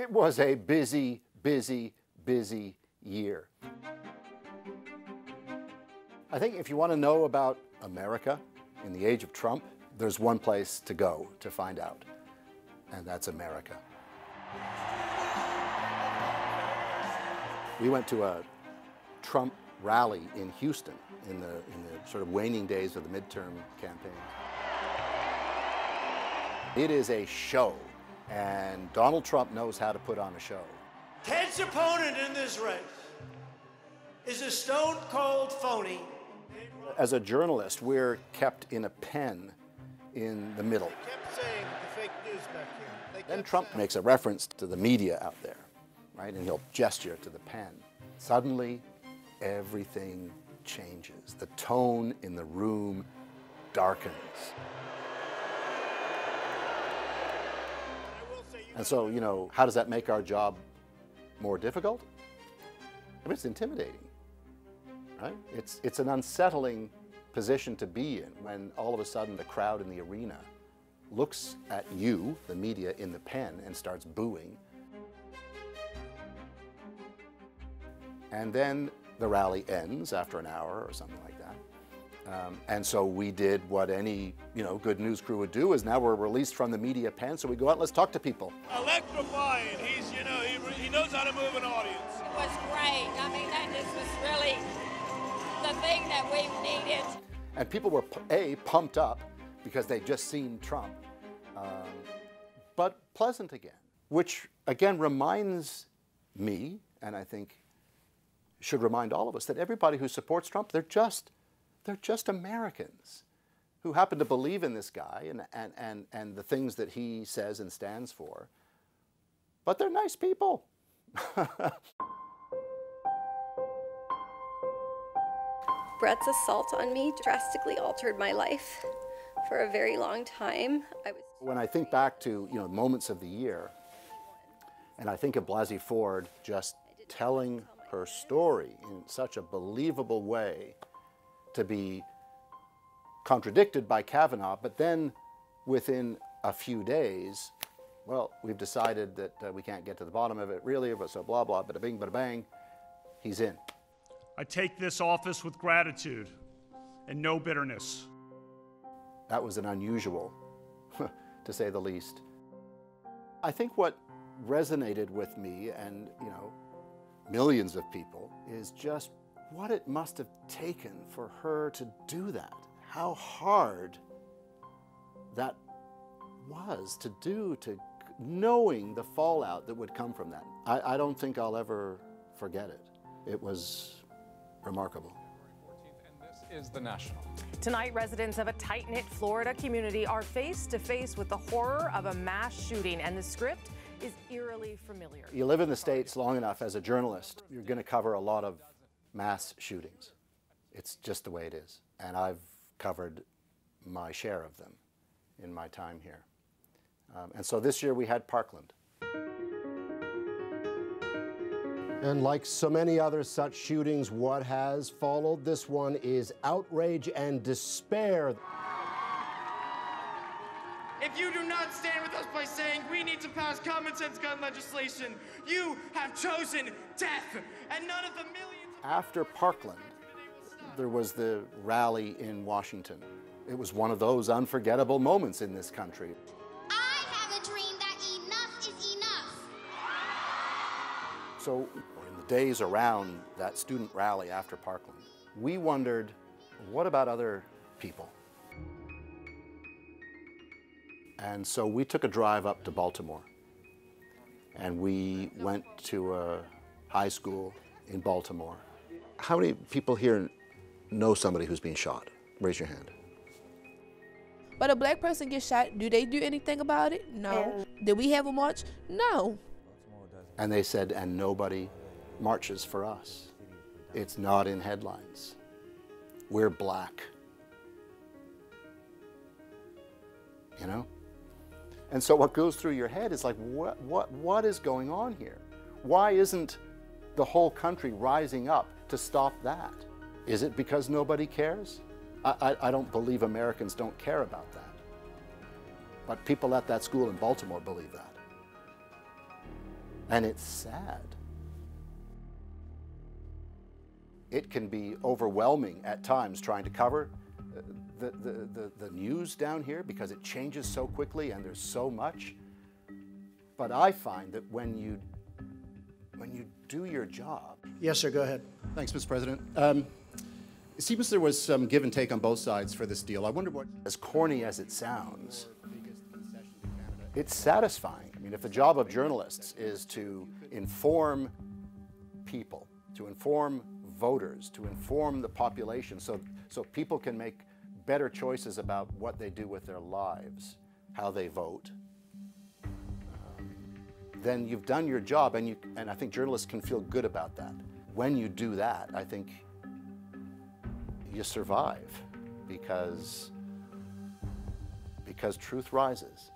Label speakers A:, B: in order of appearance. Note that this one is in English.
A: It was a busy, busy, busy year. I think if you want to know about America in the age of Trump, there's one place to go to find out, and that's America. We went to a Trump rally in Houston in the sort of waning days of the midterm campaign. It is a show, and Donald Trump knows how to put on a show.
B: Ted's opponent in this race is a stone-cold phony.
A: As a journalist, we're kept in a pen in the middle.
C: They kept saying the fake news back here.
A: Then Trump makes a reference to the media out there, right? And he'll gesture to the pen. Suddenly, everything changes. The tone in the room darkens. And so, you know, how does that make our job more difficult? I mean, it's intimidating, right? It's an unsettling position to be in when all of a sudden the crowd in the arena looks at you, the media, in the pen and starts booing. And then the rally ends after an hour or something like that. And so we did what any, good news crew would do, is now we're released from the media pen, so we go out and let's talk to people.
D: Electrifying. He's, he knows how to move an audience.
E: It was great. I mean, this was really the thing that we needed.
A: And people were, pumped up because they'd just seen Trump, but pleasant again, which again reminds me, and I think should remind all of us, that everybody who supports Trump, they're just Americans who happen to believe in this guy and the things that he says and stands for. But they're nice people.
F: Brett's assault on me drastically altered my life for a very long time.
A: When I think back to moments of the year, and I think of Blasey Ford just telling her story in such a believable way, to be contradicted by Kavanaugh, but then within a few days, well, we've decided that we can't get to the bottom of it really, but so blah, blah, bada bing, bada bang, he's in.
D: I take this office with gratitude and no bitterness.
A: That was an unusual, to say the least. I think what resonated with me and, millions of people is just what it must have taken for her to do that. How hard that was to do, to knowing the fallout that would come from that. I don't think I'll ever forget it. It was remarkable.
G: And this is The National.
H: Tonight, residents of a tight-knit Florida community are face to face with the horror of a mass shooting, and the script is eerily familiar.
A: You live in the States long enough as a journalist, you're going to cover a lot of mass shootings. It's just the way it is. And I've covered my share of them in my time here. And so this year we had Parkland.
I: And like so many other such shootings, what has followed this one is outrage and despair.
J: If you do not stand with us by saying we need to pass common sense gun legislation, you have chosen death, and none of the millions...
A: After Parkland, there was the rally in Washington. It was one of those unforgettable moments in this country.
K: I have a dream that enough is enough.
A: So in the days around that student rally after Parkland, we wondered, what about other people? And so we took a drive up to Baltimore, and we went to a high school in Baltimore. How many people here know somebody who's been shot? Raise your hand.
L: But a black person gets shot, do they do anything about it? No. Did we have a march? No.
A: And they said, and nobody marches for us. It's not in headlines. We're black. And so what goes through your head is like, what is going on here? Why isn't the whole country rising up to stop that? Is it because nobody cares? I don't believe Americans don't care about that. But people at that school in Baltimore believe that. And it's sad. It can be overwhelming at times trying to cover the news down here because it changes so quickly and there's so much. But I find that when you do your job.
B: Yes, sir, go ahead.
A: Thanks, Mr. President. It seems there was some give and take on both sides for this deal. I wonder what, as corny as it sounds, it's satisfying. I mean, if the job of journalists is to inform people, to inform voters, to inform the population so people can make better choices about what they do with their lives, how they vote, then you've done your job, and I think journalists can feel good about that. When you do that, I think you survive because truth rises.